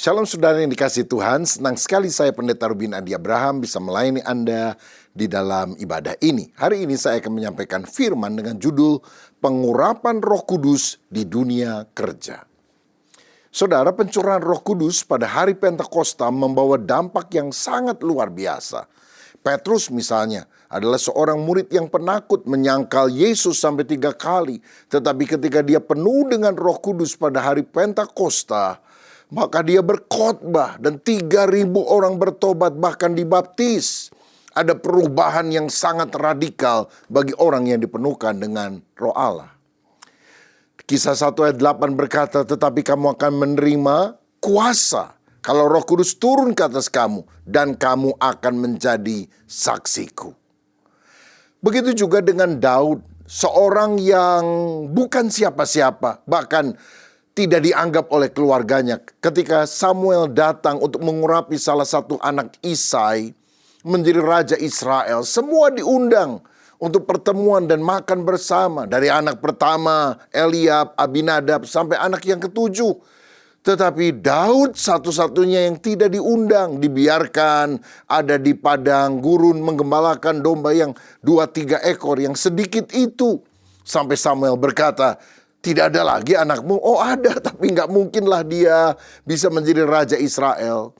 Shalom saudara yang dikasihi Tuhan, senang sekali saya Pendeta Rubin Adi Abraham bisa melayani Anda di dalam ibadah ini. Hari ini saya akan menyampaikan firman dengan judul Pengurapan Roh Kudus di Dunia Kerja. Saudara, pencurahan Roh Kudus pada hari Pentakosta membawa dampak yang sangat luar biasa. Petrus misalnya adalah seorang murid yang penakut, menyangkal Yesus sampai 3 kali. Tetapi ketika dia penuh dengan Roh Kudus pada hari Pentakosta, maka dia berkhotbah dan 3.000 orang bertobat bahkan dibaptis. Ada perubahan yang sangat radikal bagi orang yang dipenuhkan dengan Roh Allah. Kisah 1 ayat 8 berkata, tetapi kamu akan menerima kuasa kalau Roh Kudus turun ke atas kamu dan kamu akan menjadi saksiku. Begitu juga dengan Daud, seorang yang bukan siapa-siapa, bahkan tidak dianggap oleh keluarganya. Ketika Samuel datang untuk mengurapi salah satu anak Isai menjadi raja Israel, semua diundang untuk pertemuan dan makan bersama. Dari anak pertama, Eliab, Abinadab, sampai anak yang ke-7. Tetapi Daud satu-satunya yang tidak diundang, dibiarkan ada di padang gurun menggembalakan domba yang 2-3 ekor yang sedikit itu. Sampai Samuel berkata, tidak ada lagi anakmu? Oh ada, tapi nggak mungkinlah dia bisa menjadi raja Israel.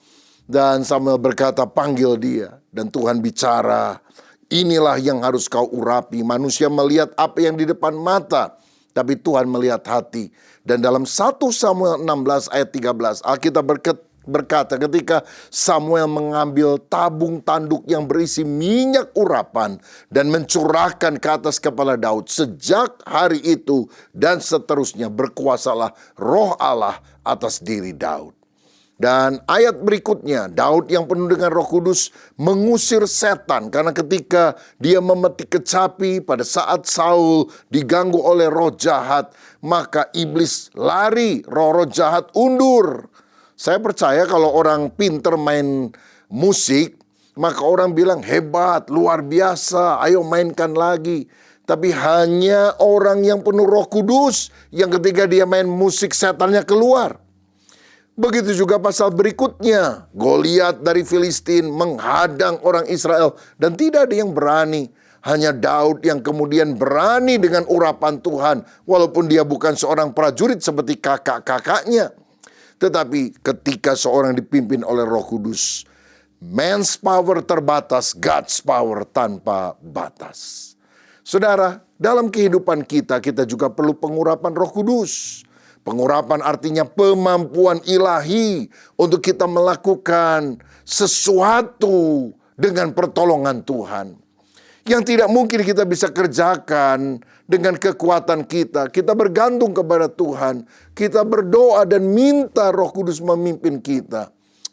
Dan Samuel berkata, panggil dia. Dan Tuhan bicara, inilah yang harus kau urapi. Manusia melihat apa yang di depan mata, tapi Tuhan melihat hati. Dan dalam 1 Samuel 16 ayat 13, Alkitab berkata ketika Samuel mengambil tabung tanduk yang berisi minyak urapan dan mencurahkan ke atas kepala Daud, sejak hari itu dan seterusnya berkuasalah Roh Allah atas diri Daud. Dan ayat berikutnya, Daud yang penuh dengan Roh Kudus mengusir setan, karena ketika dia memetik kecapi pada saat Saul diganggu oleh roh jahat, maka iblis lari, roh-roh jahat undur. Saya percaya kalau orang pinter main musik, maka orang bilang hebat, luar biasa, ayo mainkan lagi. Tapi hanya orang yang penuh Roh Kudus yang ketika dia main musik setannya keluar. Begitu juga pasal berikutnya, Goliat dari Filistin menghadang orang Israel dan tidak ada yang berani. Hanya Daud yang kemudian berani dengan urapan Tuhan, walaupun dia bukan seorang prajurit seperti kakak-kakaknya. Tetapi ketika seorang dipimpin oleh Roh Kudus, man's power terbatas, God's power tanpa batas. Saudara, dalam kehidupan kita juga perlu pengurapan Roh Kudus. Pengurapan artinya kemampuan ilahi untuk kita melakukan sesuatu dengan pertolongan Tuhan. Yang tidak mungkin kita bisa kerjakan dengan kekuatan kita. Kita bergantung kepada Tuhan. Kita berdoa dan minta Roh Kudus memimpin kita.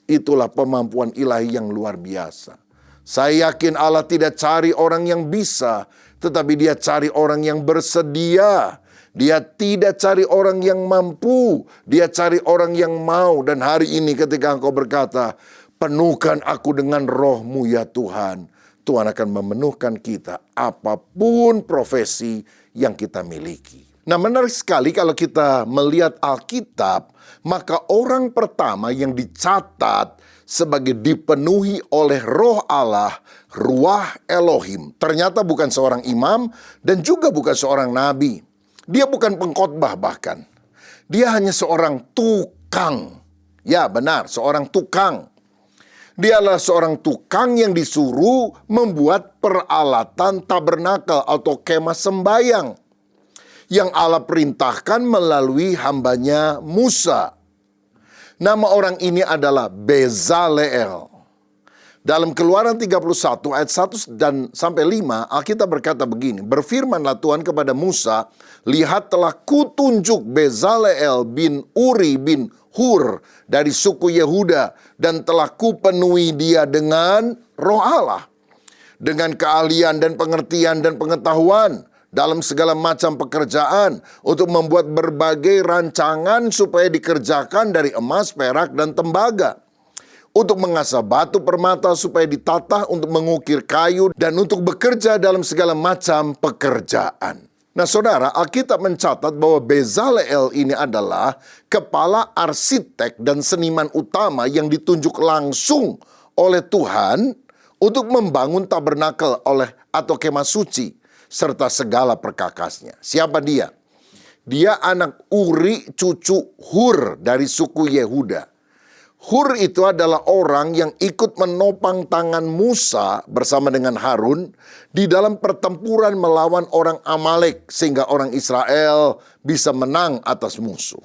Itulah pemampuan ilahi yang luar biasa. Saya yakin Allah tidak cari orang yang bisa, tetapi Dia cari orang yang bersedia. Dia tidak cari orang yang mampu, Dia cari orang yang mau. Dan hari ini ketika engkau berkata, penuhkan aku dengan Roh-Mu ya Tuhan, Tuhan akan memenuhkan kita apapun profesi yang kita miliki. Nah, menarik sekali kalau kita melihat Alkitab, maka orang pertama yang dicatat sebagai dipenuhi oleh Roh Allah, Ruah Elohim, ternyata bukan seorang imam dan juga bukan seorang nabi. Dia bukan pengkhotbah bahkan. Dia hanya seorang tukang. Ya benar, seorang tukang. Dia adalah seorang tukang yang disuruh membuat peralatan tabernakel atau kemah sembayang yang Allah perintahkan melalui hambanya Musa. Nama orang ini adalah Bezaleel. Dalam Keluaran 31 ayat 1 dan sampai 5, Alkitab berkata begini, berfirmanlah Tuhan kepada Musa, lihat telah kutunjuk Bezaleel bin Uri bin Hur dari suku Yehuda, dan telah kupenuhi dia dengan Roh Allah, dengan keahlian dan pengertian dan pengetahuan dalam segala macam pekerjaan, untuk membuat berbagai rancangan supaya dikerjakan dari emas, perak, dan tembaga, untuk mengasah batu permata supaya ditata, untuk mengukir kayu, dan untuk bekerja dalam segala macam pekerjaan. Nah saudara, Alkitab mencatat bahwa Bezaleel ini adalah kepala arsitek dan seniman utama yang ditunjuk langsung oleh Tuhan untuk membangun tabernakel atau kemah suci serta segala perkakasnya. Siapa dia? Dia anak Uri, cucu Hur dari suku Yehuda. Hur itu adalah orang yang ikut menopang tangan Musa bersama dengan Harun di dalam pertempuran melawan orang Amalek sehingga orang Israel bisa menang atas musuh.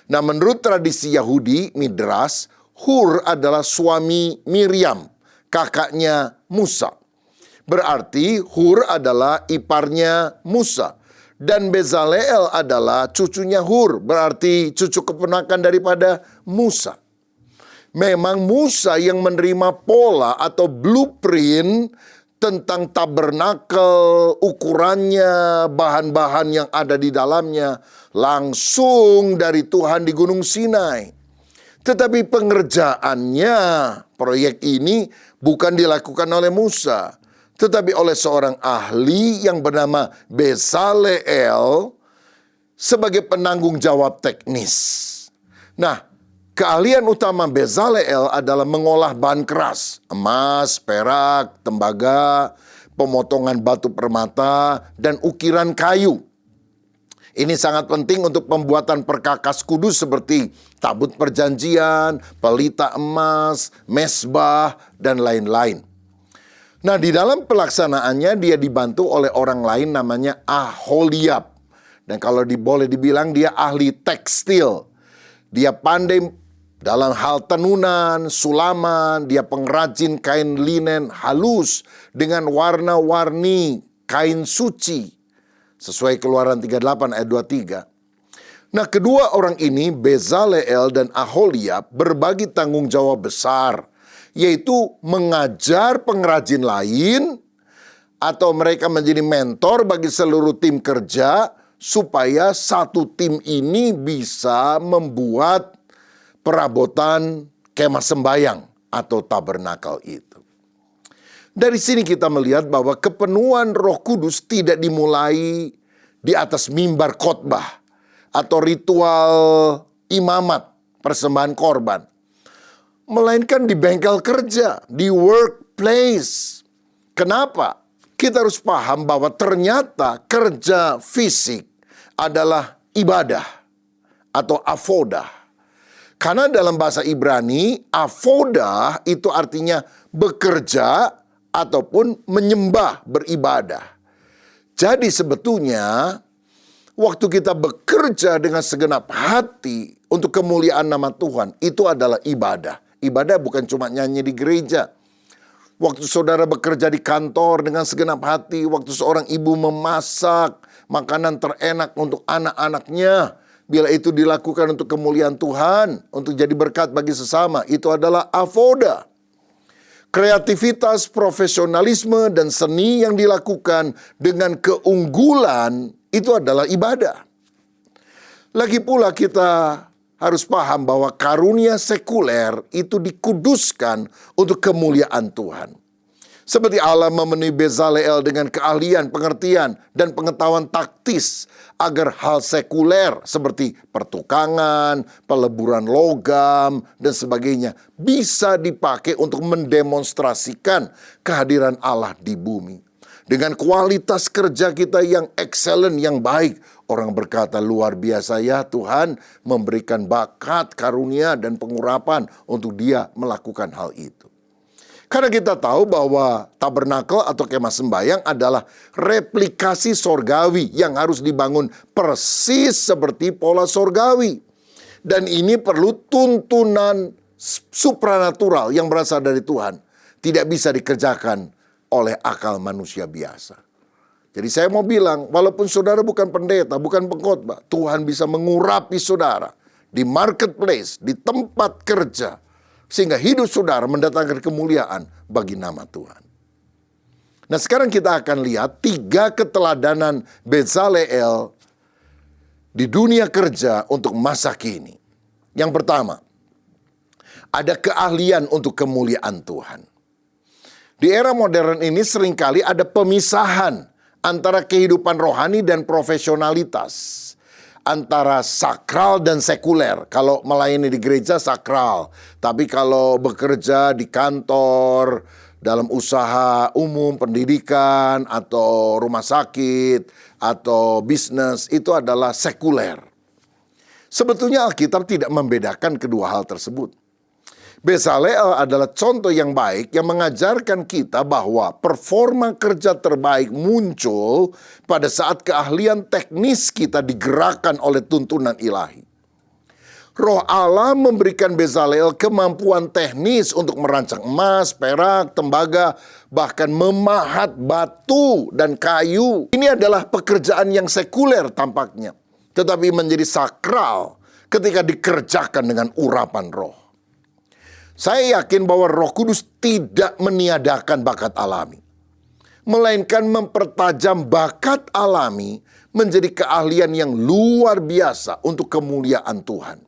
Nah, menurut tradisi Yahudi, Midras, Hur adalah suami Miriam, kakaknya Musa. Berarti Hur adalah iparnya Musa. Dan Bezaleel adalah cucunya Hur, berarti cucu keponakan daripada Musa. Memang Musa yang menerima pola atau blueprint tentang tabernakel, ukurannya, bahan-bahan yang ada di dalamnya langsung dari Tuhan di Gunung Sinai. Tetapi pengerjaannya, proyek ini bukan dilakukan oleh Musa, tetapi oleh seorang ahli yang bernama Bezaleel sebagai penanggung jawab teknis. Nah, keahlian utama Bezaleel adalah mengolah bahan keras, emas, perak, tembaga, pemotongan batu permata, dan ukiran kayu. Ini sangat penting untuk pembuatan perkakas kudus seperti tabut perjanjian, pelita emas, mesbah, dan lain-lain. Nah, di dalam pelaksanaannya dia dibantu oleh orang lain namanya Aholiab. Dan kalau boleh dibilang dia ahli tekstil. Dia pandai dalam hal tenunan, sulaman, dia pengrajin kain linen halus dengan warna-warni kain suci. Sesuai Keluaran 38 ayat 23. Nah, kedua orang ini, Bezaleel dan Aholiab, berbagi tanggung jawab besar, yaitu mengajar pengrajin lain atau mereka menjadi mentor bagi seluruh tim kerja supaya satu tim ini bisa membuat perabotan kemah sembayang atau tabernakel itu. Dari sini kita melihat bahwa kepenuhan Roh Kudus tidak dimulai di atas mimbar khotbah atau ritual imamat persembahan korban, melainkan di bengkel kerja, di workplace. Kenapa? Kita harus paham bahwa ternyata kerja fisik adalah ibadah atau avodah. Karena dalam bahasa Ibrani, avodah itu artinya bekerja ataupun menyembah, beribadah. Jadi sebetulnya waktu kita bekerja dengan segenap hati untuk kemuliaan nama Tuhan, itu adalah ibadah. Ibadah bukan cuma nyanyi di gereja. Waktu saudara bekerja di kantor dengan segenap hati, waktu seorang ibu memasak makanan terenak untuk anak-anaknya, bila itu dilakukan untuk kemuliaan Tuhan, untuk jadi berkat bagi sesama, itu adalah avoda. Kreativitas, profesionalisme, dan seni yang dilakukan dengan keunggulan, itu adalah ibadah. Lagi pula kita harus paham bahwa karunia sekuler itu dikuduskan untuk kemuliaan Tuhan. Seperti Allah memenuhi Bezaleel dengan keahlian, pengertian, dan pengetahuan taktis agar hal sekuler seperti pertukangan, peleburan logam, dan sebagainya bisa dipakai untuk mendemonstrasikan kehadiran Allah di bumi. Dengan kualitas kerja kita yang excellent, yang baik, orang berkata luar biasa ya Tuhan memberikan bakat, karunia, dan pengurapan untuk dia melakukan hal itu. Karena kita tahu bahwa tabernakel atau kemah sembayang adalah replikasi sorgawi yang harus dibangun persis seperti pola sorgawi. Dan ini perlu tuntunan supranatural yang berasal dari Tuhan. Tidak bisa dikerjakan oleh akal manusia biasa. Jadi saya mau bilang, walaupun saudara bukan pendeta, bukan pengkhotbah, Tuhan bisa mengurapi saudara di marketplace, di tempat kerja, sehingga hidup saudara mendatangkan kemuliaan bagi nama Tuhan. Nah, sekarang kita akan lihat 3 keteladanan Bezaleel di dunia kerja untuk masa kini. Yang pertama, ada keahlian untuk kemuliaan Tuhan. Di era modern ini seringkali ada pemisahan antara kehidupan rohani dan profesionalitas, antara sakral dan sekuler. Kalau melayani di gereja sakral, tapi kalau bekerja di kantor, dalam usaha umum, pendidikan, atau rumah sakit, atau bisnis, itu adalah sekuler. Sebetulnya Alkitab tidak membedakan kedua hal tersebut. Bezalel adalah contoh yang baik yang mengajarkan kita bahwa performa kerja terbaik muncul pada saat keahlian teknis kita digerakkan oleh tuntunan ilahi. Roh Allah memberikan Bezalel kemampuan teknis untuk merancang emas, perak, tembaga, bahkan memahat batu dan kayu. Ini adalah pekerjaan yang sekuler tampaknya, tetapi menjadi sakral ketika dikerjakan dengan urapan roh. Saya yakin bahwa Roh Kudus tidak meniadakan bakat alami, melainkan mempertajam bakat alami menjadi keahlian yang luar biasa untuk kemuliaan Tuhan.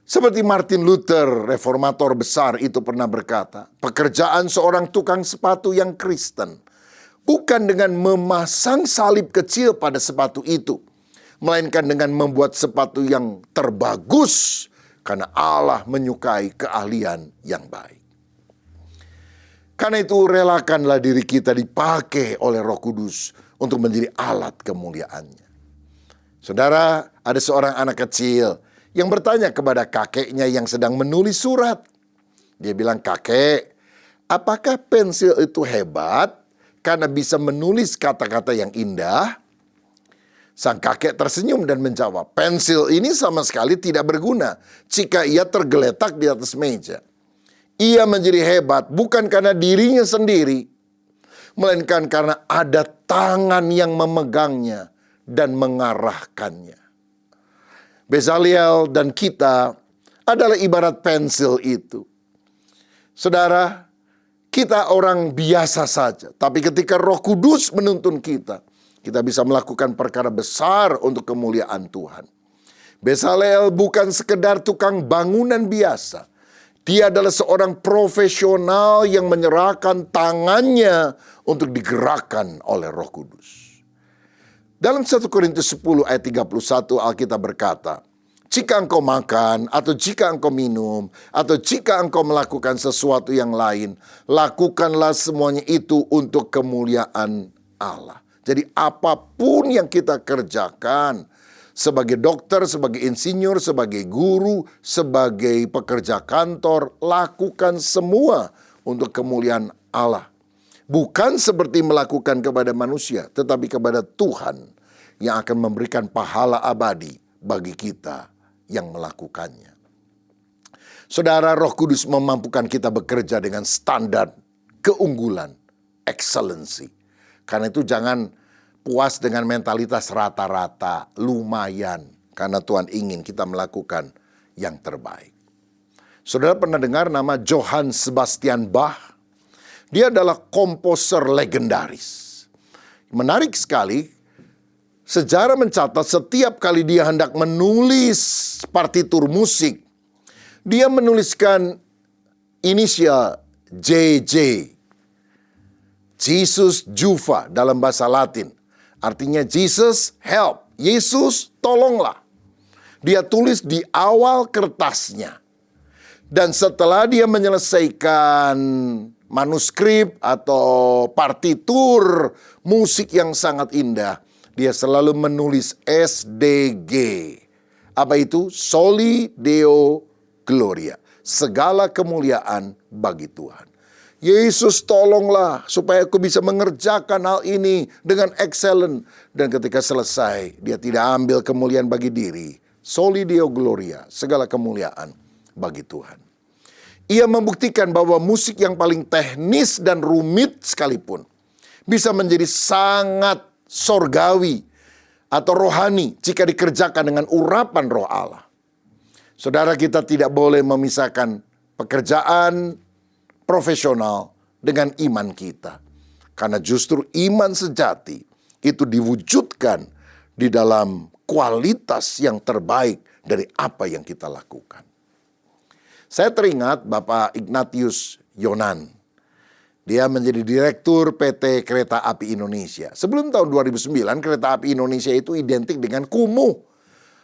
Seperti Martin Luther, reformator besar itu pernah berkata, pekerjaan seorang tukang sepatu yang Kristen bukan dengan memasang salib kecil pada sepatu itu, melainkan dengan membuat sepatu yang terbagus, karena Allah menyukai keahlian yang baik. Karena itu relakanlah diri kita dipakai oleh Roh Kudus untuk menjadi alat kemuliaannya. Saudara, ada seorang anak kecil yang bertanya kepada kakeknya yang sedang menulis surat. Dia bilang, kakek, apakah pensil itu hebat karena bisa menulis kata-kata yang indah? Sang kakek tersenyum dan menjawab, pensil ini sama sekali tidak berguna jika ia tergeletak di atas meja. Ia menjadi hebat bukan karena dirinya sendiri, melainkan karena ada tangan yang memegangnya dan mengarahkannya. Bezalel dan kita adalah ibarat pensil itu. Saudara, kita orang biasa saja, tapi ketika Roh Kudus menuntun kita bisa melakukan perkara besar untuk kemuliaan Tuhan. Bezalel bukan sekedar tukang bangunan biasa. Dia adalah seorang profesional yang menyerahkan tangannya untuk digerakkan oleh Roh Kudus. Dalam 1 Korintus 10 ayat 31 Alkitab berkata, jika engkau makan, atau jika engkau minum, atau jika engkau melakukan sesuatu yang lain, lakukanlah semuanya itu untuk kemuliaan Allah. Jadi apapun yang kita kerjakan, sebagai dokter, sebagai insinyur, sebagai guru, sebagai pekerja kantor, lakukan semua untuk kemuliaan Allah. Bukan seperti melakukan kepada manusia, tetapi kepada Tuhan yang akan memberikan pahala abadi bagi kita yang melakukannya. Saudara, Roh Kudus memampukan kita bekerja dengan standar keunggulan, excellency. Karena itu jangan puas dengan mentalitas rata-rata, lumayan. Karena Tuhan ingin kita melakukan yang terbaik. Saudara pernah dengar nama Johann Sebastian Bach? Dia adalah komposer legendaris. Menarik sekali, sejarah mencatat setiap kali dia hendak menulis partitur musik, dia menuliskan inisial JJ. Jesus Juva dalam bahasa Latin. Artinya Jesus help, Yesus tolonglah. Dia tulis di awal kertasnya. Dan setelah dia menyelesaikan manuskrip atau partitur musik yang sangat indah, dia selalu menulis SDG. Apa itu? Soli Deo Gloria. Segala kemuliaan bagi Tuhan. Yesus tolonglah supaya aku bisa mengerjakan hal ini dengan excellent. Dan ketika selesai, dia tidak ambil kemuliaan bagi diri. Soli Deo Gloria, segala kemuliaan bagi Tuhan. Ia membuktikan bahwa musik yang paling teknis dan rumit sekalipun bisa menjadi sangat sorgawi atau rohani jika dikerjakan dengan urapan Roh Allah. Saudara, kita tidak boleh memisahkan pekerjaan profesional dengan iman kita. Karena justru iman sejati itu diwujudkan di dalam kualitas yang terbaik dari apa yang kita lakukan. Saya teringat Bapak Ignatius Yonan. Dia menjadi direktur PT Kereta Api Indonesia. Sebelum tahun 2009, Kereta Api Indonesia itu identik dengan kumuh.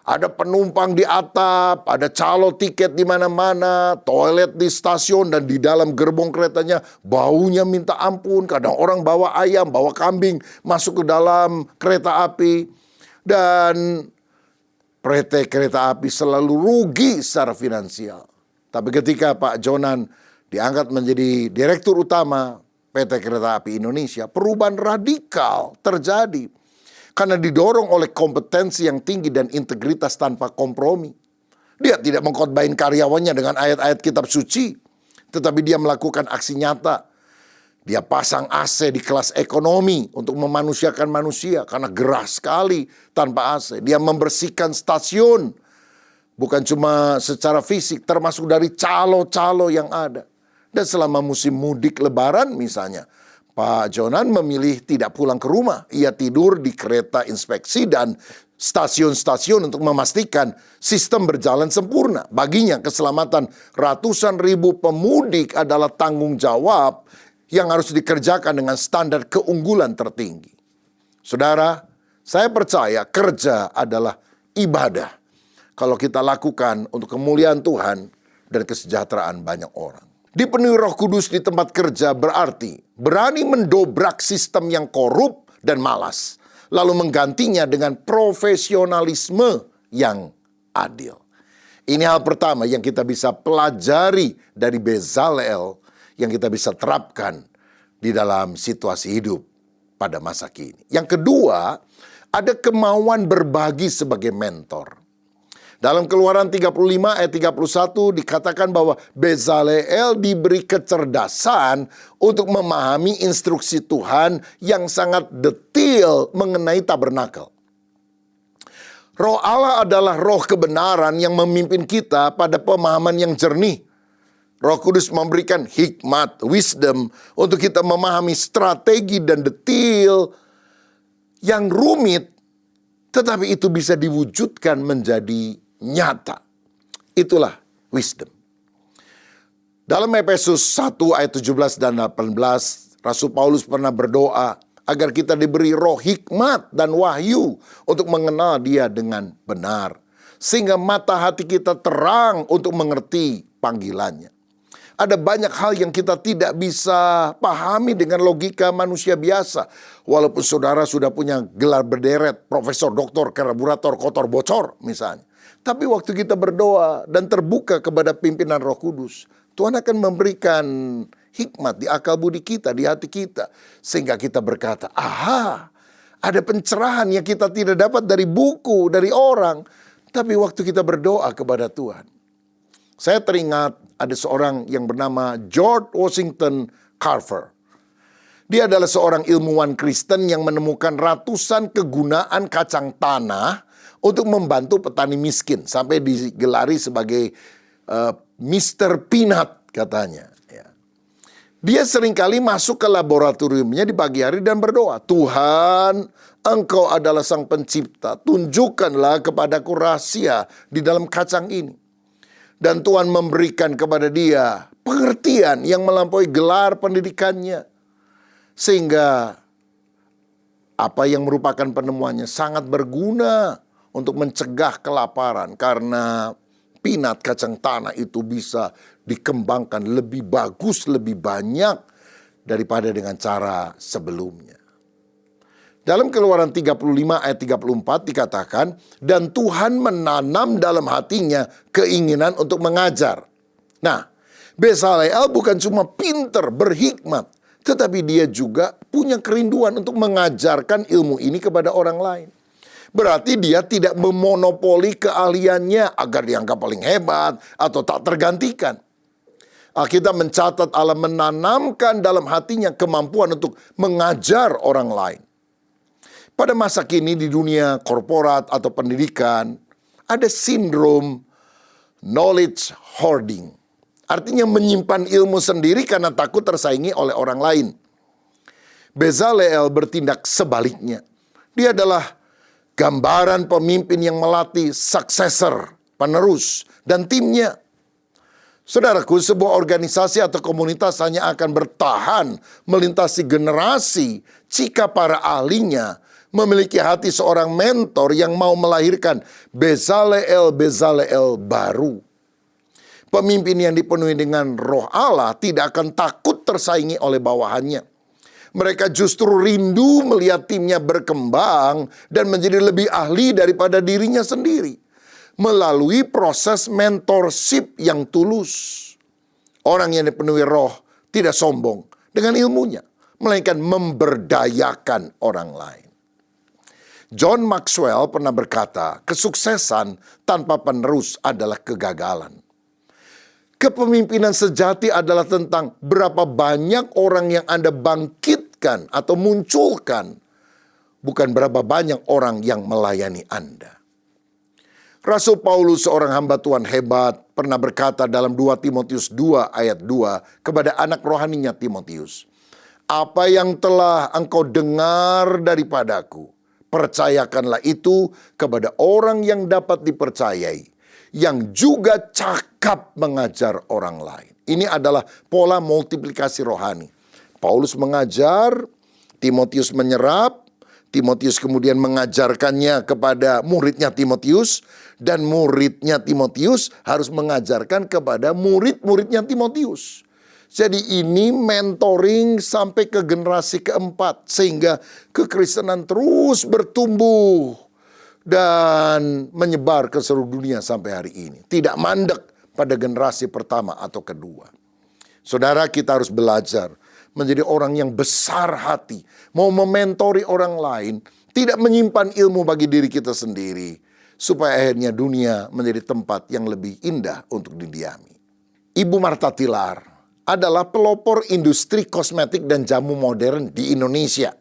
Ada penumpang di atap, ada calo tiket di mana-mana, toilet di stasiun, dan di dalam gerbong keretanya baunya minta ampun. Kadang orang bawa ayam, bawa kambing masuk ke dalam kereta api. Dan PT Kereta Api selalu rugi secara finansial. Tapi ketika Pak Jonan diangkat menjadi direktur utama PT Kereta Api Indonesia, perubahan radikal terjadi. Karena didorong oleh kompetensi yang tinggi dan integritas tanpa kompromi. Dia tidak mengkhotbahin karyawannya dengan ayat-ayat kitab suci, tetapi dia melakukan aksi nyata. Dia pasang AC di kelas ekonomi untuk memanusiakan manusia karena gerah sekali tanpa AC. Dia membersihkan stasiun, bukan cuma secara fisik, termasuk dari calo-calo yang ada. Dan selama musim mudik lebaran misalnya, Pak Jonan memilih tidak pulang ke rumah. Ia tidur di kereta inspeksi dan stasiun-stasiun untuk memastikan sistem berjalan sempurna. Baginya keselamatan ratusan ribu pemudik adalah tanggung jawab yang harus dikerjakan dengan standar keunggulan tertinggi. Saudara, saya percaya kerja adalah ibadah. Kalau kita lakukan untuk kemuliaan Tuhan dan kesejahteraan banyak orang. Dipenuhi Roh Kudus di tempat kerja berarti berani mendobrak sistem yang korup dan malas, lalu menggantinya dengan profesionalisme yang adil. Ini hal pertama yang kita bisa pelajari dari Bezalel, yang kita bisa terapkan di dalam situasi hidup pada masa kini. Yang kedua, ada kemauan berbagi sebagai mentor. Dalam Keluaran 35 ayat 31 dikatakan bahwa Bezalel diberi kecerdasan untuk memahami instruksi Tuhan yang sangat detail mengenai tabernakel. Roh Allah adalah roh kebenaran yang memimpin kita pada pemahaman yang jernih. Roh Kudus memberikan hikmat, wisdom untuk kita memahami strategi dan detail yang rumit, tetapi itu bisa diwujudkan menjadi nyata. Itulah wisdom. Dalam Efesus 1 ayat 17 dan 18, Rasul Paulus pernah berdoa agar kita diberi roh hikmat dan wahyu untuk mengenal Dia dengan benar, sehingga mata hati kita terang untuk mengerti panggilannya. Ada banyak hal yang kita tidak bisa pahami dengan logika manusia biasa. Walaupun saudara sudah punya gelar berderet, profesor, doktor, karburator, kotor, bocor misalnya. Tapi waktu kita berdoa dan terbuka kepada pimpinan Roh Kudus, Tuhan akan memberikan hikmat di akal budi kita, di hati kita. Sehingga kita berkata, aha, ada pencerahan yang kita tidak dapat dari buku, dari orang. Tapi waktu kita berdoa kepada Tuhan. Saya teringat ada seorang yang bernama George Washington Carver. Dia adalah seorang ilmuwan Kristen yang menemukan ratusan kegunaan kacang tanah untuk membantu petani miskin. Sampai digelari sebagai Mr. Peanut katanya. Ya. Dia seringkali masuk ke laboratoriumnya di pagi hari dan berdoa, Tuhan, Engkau adalah Sang Pencipta, tunjukkanlah kepadaku rahasia di dalam kacang ini. Dan Tuhan memberikan kepada dia pengertian yang melampaui gelar pendidikannya. Sehingga apa yang merupakan penemuannya sangat berguna untuk mencegah kelaparan. Karena peanut kacang tanah itu bisa dikembangkan lebih bagus, lebih banyak daripada dengan cara sebelumnya. Dalam Keluaran 35 ayat 34 dikatakan, dan Tuhan menanam dalam hatinya keinginan untuk mengajar. Nah, Bezalel bukan cuma pinter, berhikmat, tetapi dia juga punya kerinduan untuk mengajarkan ilmu ini kepada orang lain. Berarti dia tidak memonopoli keahliannya agar dianggap paling hebat atau tak tergantikan. Alkitab mencatat Allah menanamkan dalam hatinya kemampuan untuk mengajar orang lain. Pada masa kini di dunia korporat atau pendidikan, ada sindrom knowledge hoarding. Artinya menyimpan ilmu sendiri karena takut tersaingi oleh orang lain. Bezalel bertindak sebaliknya. Dia adalah gambaran pemimpin yang melatih successor, penerus, dan timnya. Saudaraku, sebuah organisasi atau komunitas hanya akan bertahan melintasi generasi jika para ahlinya memiliki hati seorang mentor yang mau melahirkan Bezaleel baru. Pemimpin yang dipenuhi dengan Roh Allah tidak akan takut tersaingi oleh bawahannya. Mereka justru rindu melihat timnya berkembang dan menjadi lebih ahli daripada dirinya sendiri melalui proses mentorship yang tulus. Orang yang dipenuhi Roh tidak sombong dengan ilmunya, melainkan memberdayakan orang lain. John Maxwell pernah berkata, kesuksesan tanpa penerus adalah kegagalan. Kepemimpinan sejati adalah tentang berapa banyak orang yang Anda bangkitkan atau munculkan, bukan berapa banyak orang yang melayani Anda. Rasul Paulus, seorang hamba Tuhan hebat, pernah berkata dalam 2 Timotius 2 ayat 2 kepada anak rohaninya Timotius, "Apa yang telah engkau dengar daripadaku, percayakanlah itu kepada orang yang dapat dipercayai, yang juga cakap mengajar orang lain." Ini adalah pola multiplikasi rohani. Paulus mengajar, Timotius menyerap, Timotius kemudian mengajarkannya kepada muridnya Timotius, dan muridnya Timotius harus mengajarkan kepada murid-muridnya Timotius. Jadi ini mentoring sampai ke generasi keempat, sehingga kekristenan terus bertumbuh dan menyebar ke seluruh dunia sampai hari ini. Tidak mandek pada generasi pertama atau kedua. Saudara, kita harus belajar menjadi orang yang besar hati, mau mementori orang lain, tidak menyimpan ilmu bagi diri kita sendiri, supaya akhirnya dunia menjadi tempat yang lebih indah untuk didiami. Ibu Martha Tilaar adalah pelopor industri kosmetik dan jamu modern di Indonesia.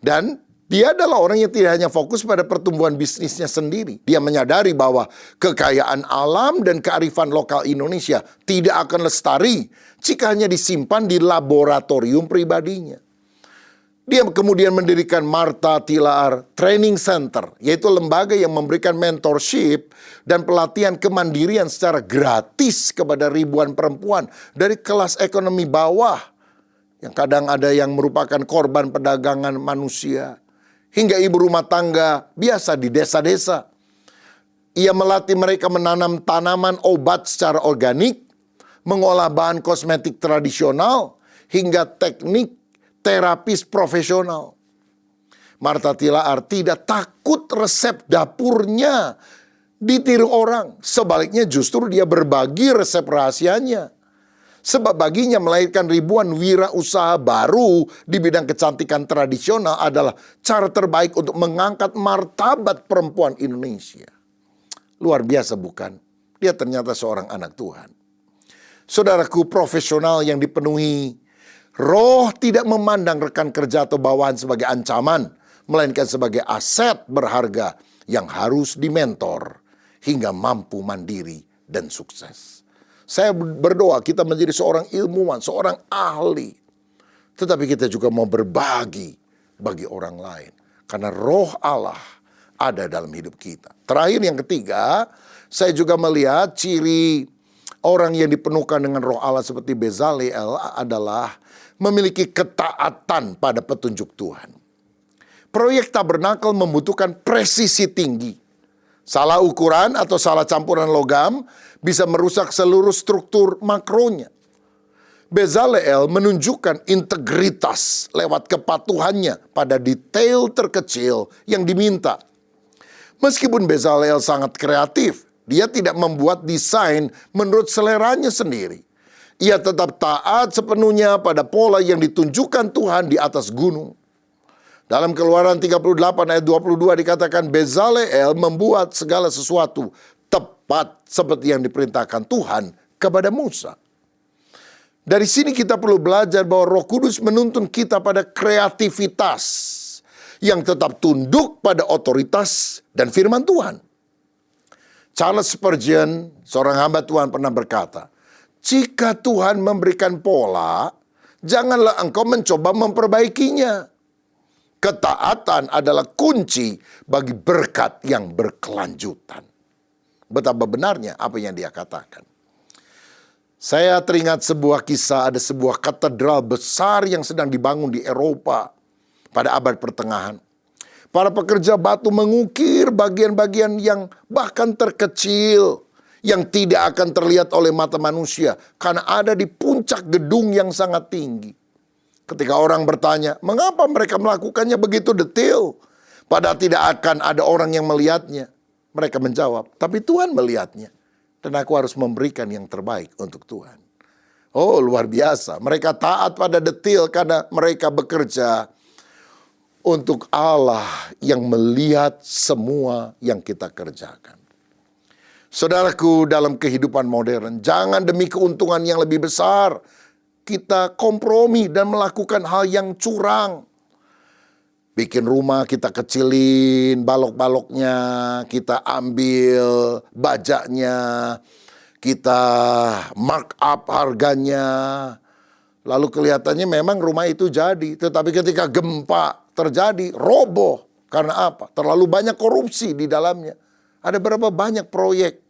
Dan dia adalah orang yang tidak hanya fokus pada pertumbuhan bisnisnya sendiri. Dia menyadari bahwa kekayaan alam dan kearifan lokal Indonesia tidak akan lestari jika hanya disimpan di laboratorium pribadinya. Dia kemudian mendirikan Martha Tilaar Training Center, yaitu lembaga yang memberikan mentorship dan pelatihan kemandirian secara gratis kepada ribuan perempuan dari kelas ekonomi bawah, yang kadang ada yang merupakan korban perdagangan manusia, hingga ibu rumah tangga biasa di desa-desa. Ia melatih mereka menanam tanaman obat secara organik, mengolah bahan kosmetik tradisional, hingga teknik terapis profesional. Martha Tilaar tidak takut resep dapurnya ditiru orang. Sebaliknya justru dia berbagi resep rahasianya. Sebab baginya melahirkan ribuan wirausaha baru di bidang kecantikan tradisional adalah cara terbaik untuk mengangkat martabat perempuan Indonesia. Luar biasa bukan? Dia ternyata seorang anak Tuhan. Saudaraku, profesional yang dipenuhi Roh tidak memandang rekan kerja atau bawahan sebagai ancaman, melainkan sebagai aset berharga yang harus dimentor hingga mampu mandiri dan sukses. Saya berdoa kita menjadi seorang ilmuwan, seorang ahli. Tetapi kita juga mau berbagi bagi orang lain. Karena Roh Allah ada dalam hidup kita. Terakhir yang ketiga, saya juga melihat ciri orang yang dipenuhkan dengan Roh Allah seperti Bezaleel adalah memiliki ketaatan pada petunjuk Tuhan. Proyek tabernakel membutuhkan presisi tinggi. Salah ukuran atau salah campuran logam bisa merusak seluruh struktur makronya. Bezaleel menunjukkan integritas lewat kepatuhannya pada detail terkecil yang diminta. Meskipun Bezaleel sangat kreatif, dia tidak membuat desain menurut seleranya sendiri. Ia tetap taat sepenuhnya pada pola yang ditunjukkan Tuhan di atas gunung. Dalam Keluaran 38 ayat 22 dikatakan Bezaleel membuat segala sesuatu tepat seperti yang diperintahkan Tuhan kepada Musa. Dari sini kita perlu belajar bahwa Roh Kudus menuntun kita pada kreativitas yang tetap tunduk pada otoritas dan firman Tuhan. Charles Spurgeon, seorang hamba Tuhan, pernah berkata, "Jika Tuhan memberikan pola, janganlah engkau mencoba memperbaikinya. Ketaatan adalah kunci bagi berkat yang berkelanjutan." Betapa benarnya apa yang dia katakan. Saya teringat sebuah kisah, ada sebuah katedral besar yang sedang dibangun di Eropa pada abad pertengahan. Para pekerja batu mengukir bagian-bagian yang bahkan terkecil, yang tidak akan terlihat oleh mata manusia, karena ada di puncak gedung yang sangat tinggi. Ketika orang bertanya, mengapa mereka melakukannya begitu detail? Padahal tidak akan ada orang yang melihatnya. Mereka menjawab, tapi Tuhan melihatnya. Dan aku harus memberikan yang terbaik untuk Tuhan. Oh, luar biasa. Mereka taat pada detail karena mereka bekerja untuk Allah yang melihat semua yang kita kerjakan. Saudaraku, dalam kehidupan modern, jangan demi keuntungan yang lebih besar kita kompromi dan melakukan hal yang curang. Bikin rumah kita kecilin balok-baloknya, kita ambil bajaknya, kita mark up harganya. Lalu kelihatannya memang rumah itu jadi, tetapi ketika gempa terjadi, roboh. Karena apa? Terlalu banyak korupsi di dalamnya. Ada berapa banyak proyek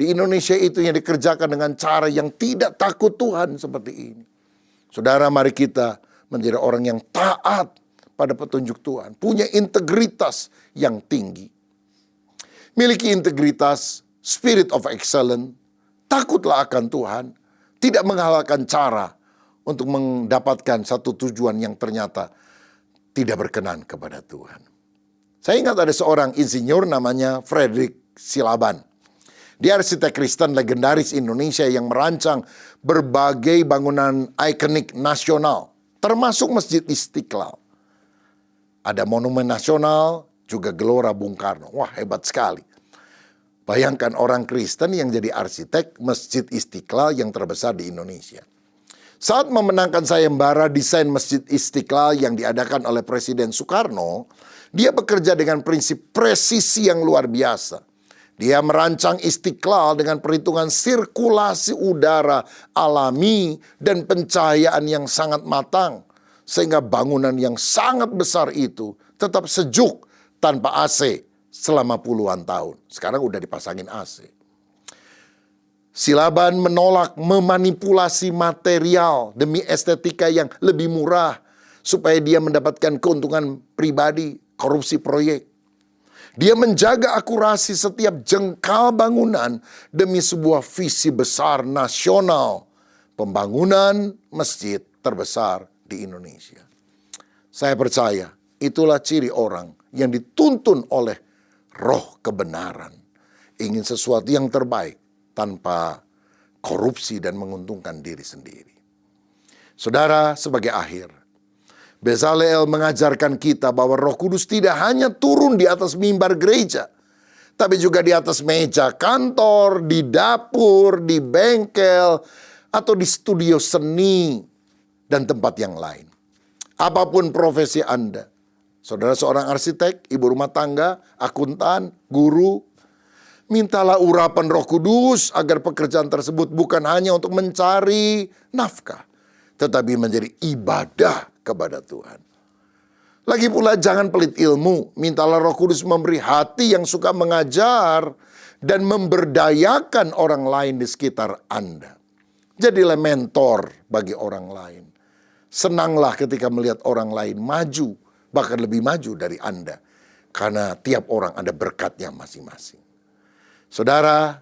di Indonesia itu yang dikerjakan dengan cara yang tidak takut Tuhan seperti ini. Saudara, mari kita menjadi orang yang taat pada petunjuk Tuhan. Punya integritas yang tinggi. Miliki integritas, spirit of excellence. Takutlah akan Tuhan. Tidak menghalalkan cara untuk mendapatkan satu tujuan yang ternyata tidak berkenan kepada Tuhan. Saya ingat ada seorang insinyur namanya Frederick Silaban. Dia arsitek Kristen legendaris Indonesia yang merancang berbagai bangunan ikonik nasional, termasuk Masjid Istiqlal. Ada Monumen Nasional, juga Gelora Bung Karno. Wah, hebat sekali. Bayangkan orang Kristen yang jadi arsitek Masjid Istiqlal yang terbesar di Indonesia. Saat memenangkan sayembara desain Masjid Istiqlal yang diadakan oleh Presiden Soekarno, dia bekerja dengan prinsip presisi yang luar biasa. Dia merancang Istiqlal dengan perhitungan sirkulasi udara alami dan pencahayaan yang sangat matang. Sehingga bangunan yang sangat besar itu tetap sejuk tanpa AC selama puluhan tahun. Sekarang udah dipasangin AC. Silaban menolak memanipulasi material demi estetika yang lebih murah supaya dia mendapatkan keuntungan pribadi, korupsi proyek. Dia menjaga akurasi setiap jengkal bangunan demi sebuah visi besar nasional, pembangunan masjid terbesar di Indonesia. Saya percaya itulah ciri orang yang dituntun oleh roh kebenaran. Ingin sesuatu yang terbaik tanpa korupsi dan menguntungkan diri sendiri. Saudara, sebagai akhir, Bezalel mengajarkan kita bahwa Roh Kudus tidak hanya turun di atas mimbar gereja, tapi juga di atas meja kantor, di dapur, di bengkel, atau di studio seni, dan tempat yang lain. Apapun profesi Anda, saudara seorang arsitek, ibu rumah tangga, akuntan, guru, mintalah urapan Roh Kudus agar pekerjaan tersebut bukan hanya untuk mencari nafkah, tetapi menjadi ibadah kepada Tuhan. Lagi pula jangan pelit ilmu, mintalah Roh Kudus memberi hati yang suka mengajar dan memberdayakan orang lain di sekitar Anda. Jadilah mentor bagi orang lain. Senanglah ketika melihat orang lain maju, bahkan lebih maju dari Anda. Karena tiap orang ada berkatnya masing-masing. Saudara,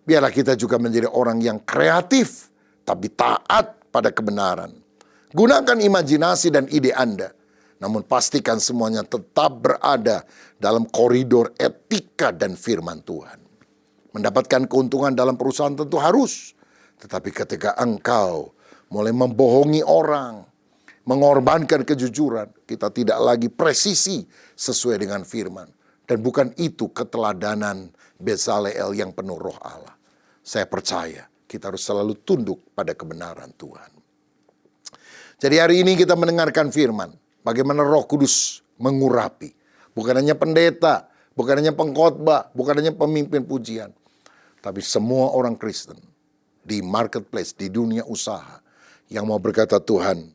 biarlah kita juga menjadi orang yang kreatif, tapi taat pada kebenaran. Gunakan imajinasi dan ide Anda, namun pastikan semuanya tetap berada dalam koridor etika dan firman Tuhan. Mendapatkan keuntungan dalam perusahaan tentu harus, tetapi ketika engkau mulai membohongi orang, mengorbankan kejujuran, kita tidak lagi presisi sesuai dengan firman. Dan bukan itu keteladanan Bezalel yang penuh roh Allah. Saya percaya kita harus selalu tunduk pada kebenaran Tuhan. Jadi hari ini kita mendengarkan firman. Bagaimana Roh Kudus mengurapi. Bukan hanya pendeta, bukan hanya pengkhotbah, bukan hanya pemimpin pujian. Tapi semua orang Kristen di marketplace, di dunia usaha. Yang mau berkata, Tuhan,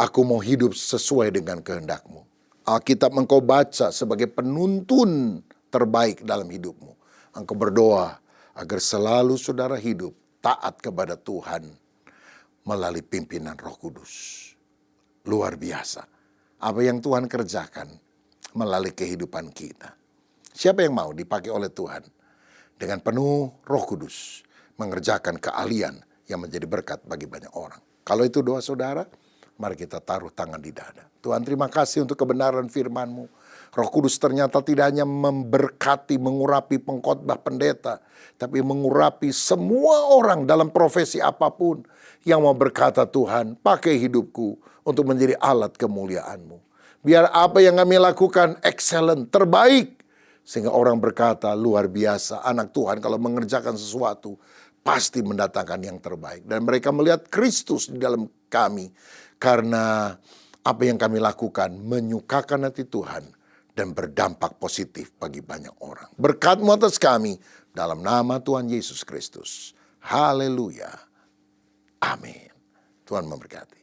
aku mau hidup sesuai dengan kehendak-Mu. Alkitab engkau baca sebagai penuntun terbaik dalam hidupmu. Engkau berdoa agar selalu saudara hidup taat kepada Tuhan melalui pimpinan Roh Kudus. Luar biasa. Apa yang Tuhan kerjakan melalui kehidupan kita. Siapa yang mau dipakai oleh Tuhan dengan penuh Roh Kudus mengerjakan keahlian yang menjadi berkat bagi banyak orang. Kalau itu doa saudara, mari kita taruh tangan di dada. Tuhan, terima kasih untuk kebenaran firman-Mu. Roh Kudus ternyata tidak hanya memberkati, mengurapi pengkhotbah pendeta, tapi mengurapi semua orang dalam profesi apapun yang mau berkata, Tuhan, pakai hidupku untuk menjadi alat kemuliaan-Mu. Biar apa yang kami lakukan excellent, terbaik. Sehingga orang berkata, luar biasa, anak Tuhan kalau mengerjakan sesuatu, pasti mendatangkan yang terbaik. Dan mereka melihat Kristus di dalam kami. Karena apa yang kami lakukan menyukakan hati Tuhan dan berdampak positif bagi banyak orang. Berkat-Mu atas kami dalam nama Tuhan Yesus Kristus. Haleluya. Amin. Tuhan memberkati.